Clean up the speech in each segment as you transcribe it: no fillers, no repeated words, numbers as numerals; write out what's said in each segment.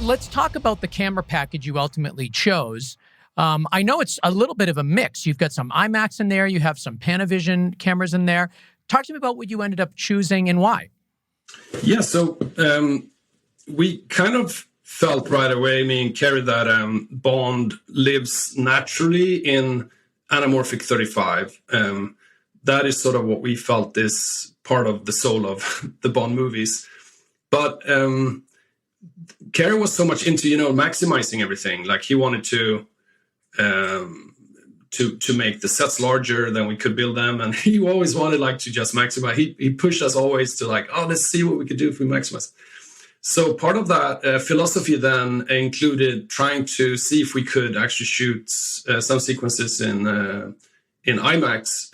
let's talk about the camera package you ultimately chose. I know it's a little bit of a mix. You've got some IMAX in there. You have some Panavision cameras in there. Talk to me about what you ended up choosing and why. Yeah, so we kind of felt right away, me and Kerry, that Bond lives naturally in anamorphic 35. That is sort of what we felt is part of the soul of the Bond movies. But Kerry was so much into, maximizing everything. Like he wanted to make the sets larger than we could build them, and he always wanted to just maximize. He pushed us always to let's see what we could do if we maximize. So part of that philosophy then included trying to see if we could actually shoot some sequences in IMAX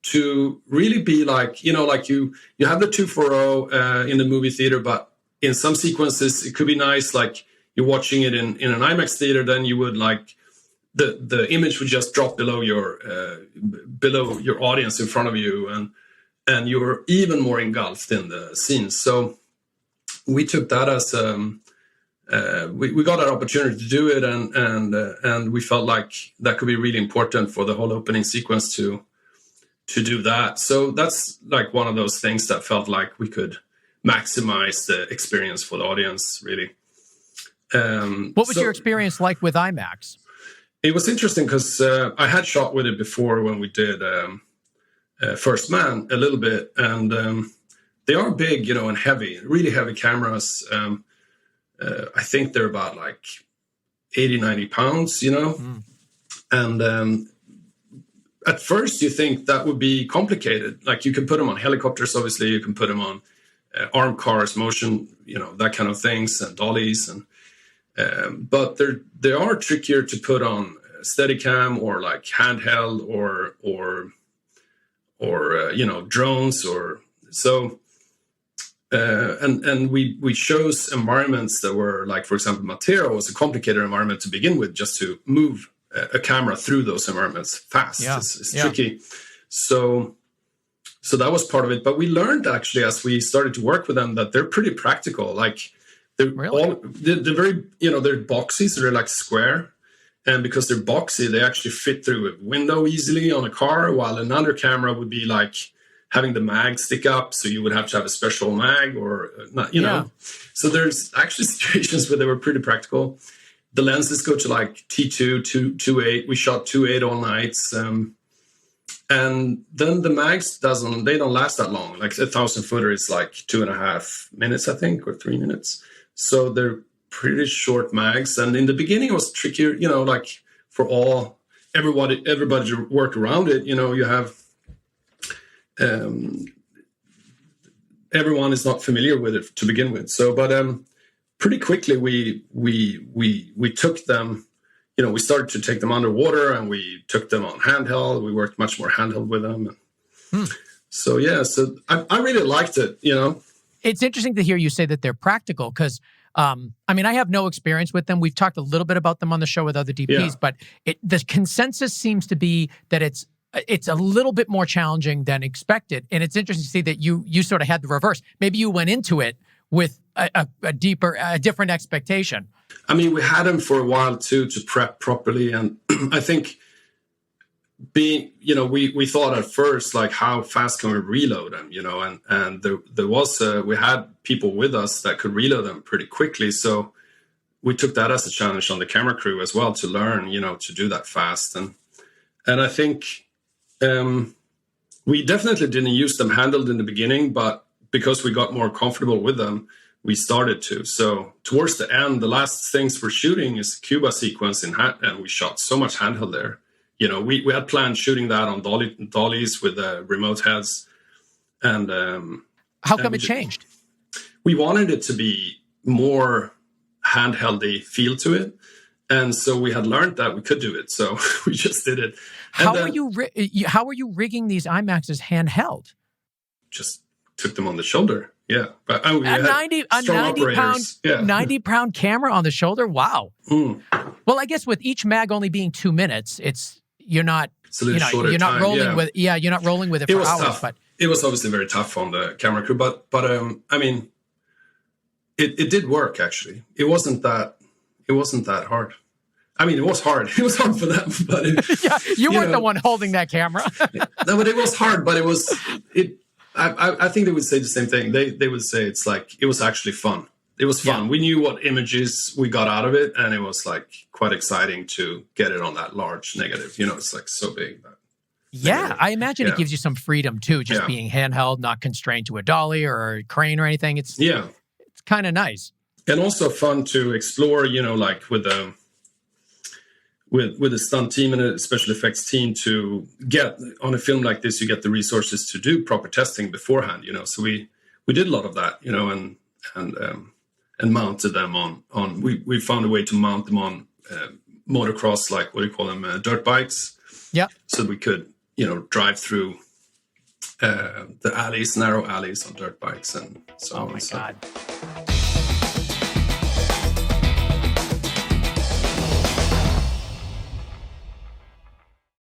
to really be you have the 240 in the movie theater, but in some sequences it could be nice, like you're watching it in an IMAX theater, then you would the image would just drop below your audience in front of you, and you're even more engulfed in the scenes. So we took that as we got an opportunity to do it, and we felt like that could be really important for the whole opening sequence to do that. So that's one of those things that felt like we could maximize the experience for the audience, really. What was your experience like with IMAX? It was interesting because I had shot with it before when we did First Man a little bit, and they are big, and heavy, really heavy cameras. I think they're about 80, 90 pounds, And at first you think that would be complicated. You can put them on helicopters, obviously. You can put them on armed cars, motion, that kind of things, and dollies. But they are trickier to put on Steadicam or handheld or drones or so. And we chose environments that were for example, Matera was a complicated environment to begin with, just to move a camera through those environments fast. Yeah. It's tricky. So that was part of it. But we learned actually as we started to work with them that they're pretty practical. They're very, they're boxy, so they're square. And because they're boxy, they actually fit through a window easily on a car, while another camera would be having the mag stick up, so you would have to have a special mag or not, know. So there's actually situations where they were pretty practical. The lenses go to T2, 2.8. We shot 2.8 all nights. And then the mags they don't last that long. 1,000 footer is 2.5 minutes, I think, or 3 minutes. So they're pretty short mags. And in the beginning it was trickier, for everybody to work around it. You have everyone is not familiar with it to begin with. So, but pretty quickly we took them. We started to take them underwater, and we took them on handheld. We worked much more handheld with them. So I really liked it. It's interesting to hear you say that they're practical because, I have no experience with them. We've talked a little bit about them on the show with other DPs, but the consensus seems to be that it's a little bit more challenging than expected. And it's interesting to see that you sort of had the reverse. Maybe you went into it with a different expectation. We had them for a while too to prep properly, and I think we thought at first how fast can we reload them, and there was we had people with us that could reload them pretty quickly, so we took that as a challenge on the camera crew as well to learn to do that fast, and I think we definitely didn't use them handled in the beginning, but because we got more comfortable with them, we started to. So towards the end, the last things we're shooting is Cuba sequence and we shot so much handheld there. We had planned shooting that on dollies with remote heads. And how come it changed? We wanted it to be more handheldy feel to it. And so we had learned that we could do it. So we just did it. How are you rigging these IMAXs handheld? Just took them on the shoulder. Yeah, but a 90-pound camera on the shoulder. Wow. Well, I guess with each mag only being 2 minutes, you're not rolling with it for hours. Tough. But it was obviously very tough on the camera crew. But it did work, actually. It wasn't that hard. I mean, it was hard. It was hard for them, but yeah, you weren't the one holding that camera. No, but it was hard. But I think they would say the same thing. They would say it's like it was actually fun. It was fun. Yeah. We knew what images we got out of it, and it was like quite exciting to get it on that large negative. It's like so big. Yeah, I imagine it gives you some freedom too, just being handheld, not constrained to a dolly or a crane or anything. It's kind of nice, and also fun to explore. Like with the stunt team and a special effects team, to get on a film like this, you get the resources to do proper testing beforehand. So we did a lot of that. And mounted them on. We found a way to mount them on motocross, like what do you call them, dirt bikes. Yeah. So we could drive through the narrow alleys on dirt bikes and so on. Oh my God.